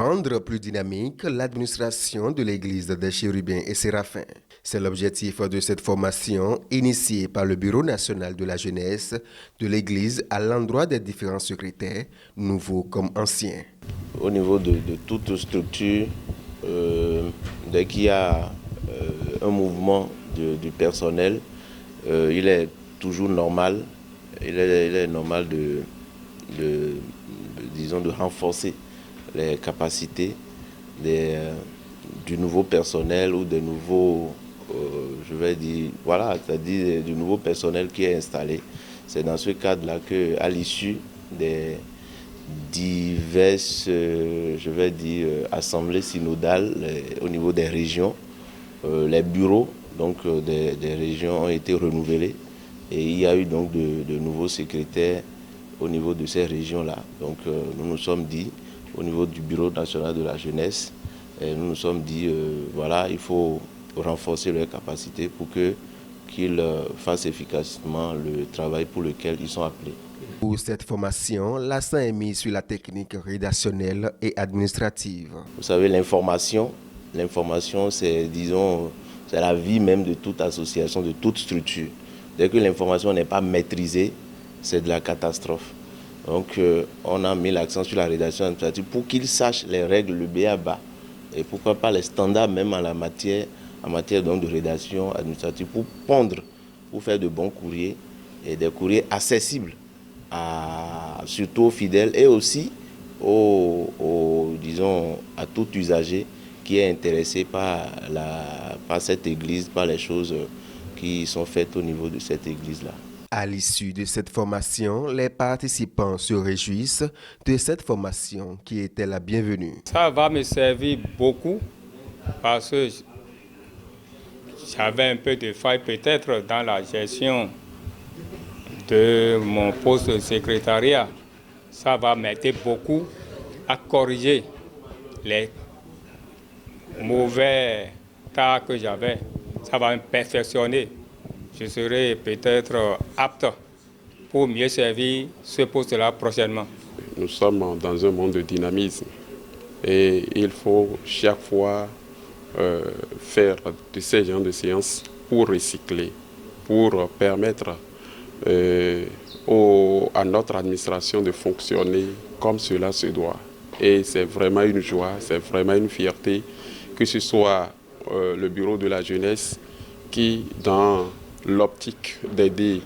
Rendre plus dynamique l'administration de l'église des Chérubins et Séraphins. C'est l'objectif de cette formation initiée par le Bureau national de la jeunesse de l'église à l'endroit des différents secrétaires, nouveaux comme anciens. Au niveau de toute structure, dès qu'il y a un mouvement du personnel, il est toujours normal, il est normal de renforcer les capacités du nouveau personnel ou des nouveaux, c'est-à-dire du nouveau personnel qui est installé. C'est dans ce cadre-là qu'à l'issue des diverses, assemblées synodales au niveau des régions, les bureaux des régions ont été renouvelés et il y a eu donc de nouveaux secrétaires au niveau de ces régions-là. Donc nous nous sommes dit, au niveau du Bureau national de la jeunesse, nous nous sommes dit, il faut renforcer leurs capacités pour qu'ils fassent efficacement le travail pour lequel ils sont appelés. Pour cette formation, l'accent est mis sur la technique rédactionnelle et administrative. Vous savez, l'information, c'est la vie même de toute association, de toute structure. Dès que l'information n'est pas maîtrisée, c'est de la catastrophe. Donc, on a mis l'accent sur la rédaction administrative pour qu'ils sachent les règles, le b.a.-ba, et pourquoi pas les standards même en matière donc de rédaction administrative pour pondre, pour faire de bons courriers et des courriers accessibles surtout aux fidèles et aussi à tout usager qui est intéressé par cette église, par les choses qui sont faites au niveau de cette église-là. À l'issue de cette formation, les participants se réjouissent de cette formation qui était la bienvenue. Ça va me servir beaucoup parce que j'avais un peu de faille peut-être dans la gestion de mon poste de secrétariat. Ça va m'aider beaucoup à corriger les mauvais tas que j'avais. Ça va me perfectionner. Je serai peut-être apte pour mieux servir ce poste-là prochainement. Nous sommes dans un monde de dynamisme et il faut chaque fois faire de ces genres de séances pour recycler, pour permettre à notre administration de fonctionner comme cela se doit. Et c'est vraiment une joie, c'est vraiment une fierté que ce soit le bureau de la jeunesse qui, dans l'optique d'aider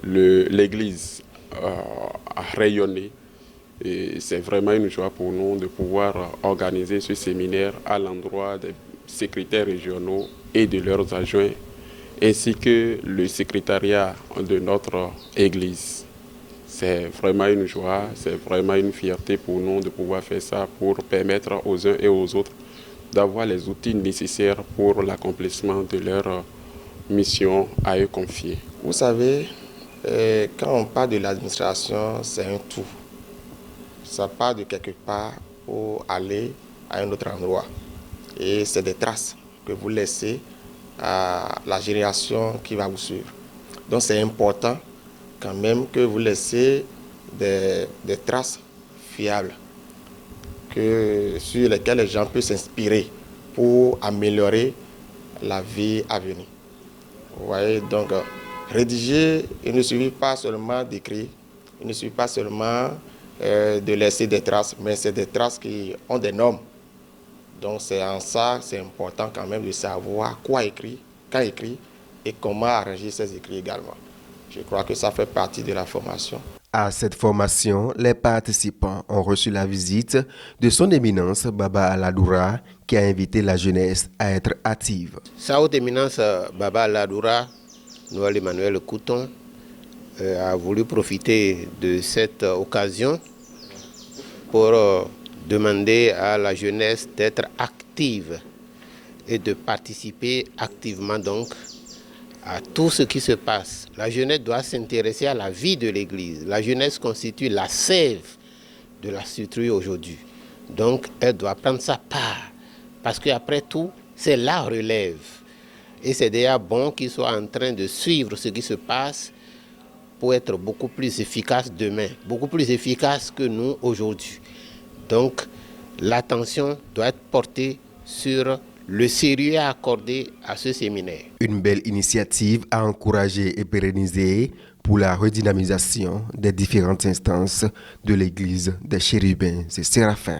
l'Église à rayonner, et c'est vraiment une joie pour nous de pouvoir organiser ce séminaire à l'endroit des secrétaires régionaux et de leurs adjoints, ainsi que le secrétariat de notre Église. C'est vraiment une joie, c'est vraiment une fierté pour nous de pouvoir faire ça pour permettre aux uns et aux autres d'avoir les outils nécessaires pour l'accomplissement de leur mission à eux confiée. Vous savez, quand on parle de l'administration, c'est un tout. Ça part de quelque part pour aller à un autre endroit. Et c'est des traces que vous laissez à la génération qui va vous suivre. Donc c'est important quand même que vous laissez des traces fiables sur lesquelles les gens peuvent s'inspirer pour améliorer la vie à venir. Vous voyez, donc rédiger, il ne suffit pas seulement d'écrire, il ne suffit pas seulement de laisser des traces, mais c'est des traces qui ont des normes. Donc c'est en ça, c'est important quand même de savoir quoi écrire, quand écrire et comment arranger ces écrits également. Je crois que ça fait partie de la formation. À cette formation, les participants ont reçu la visite de son éminence Baba Aladoura qui a invité la jeunesse à être active. Sa haute éminence Baba Aladoura, Noël Emmanuel Couton, a voulu profiter de cette occasion pour demander à la jeunesse d'être active et de participer activement donc à tout ce qui se passe. La jeunesse doit s'intéresser à la vie de l'Église. La jeunesse constitue la sève de la structure aujourd'hui. Donc, elle doit prendre sa part. Parce qu'après tout, c'est la relève. Et c'est déjà bon qu'ils soient en train de suivre ce qui se passe pour être beaucoup plus efficace demain. Beaucoup plus efficace que nous aujourd'hui. Donc, l'attention doit être portée sur le sérieux accordé à ce séminaire. Une belle initiative à encourager et pérenniser pour la redynamisation des différentes instances de l'Église des Chérubins et Séraphins.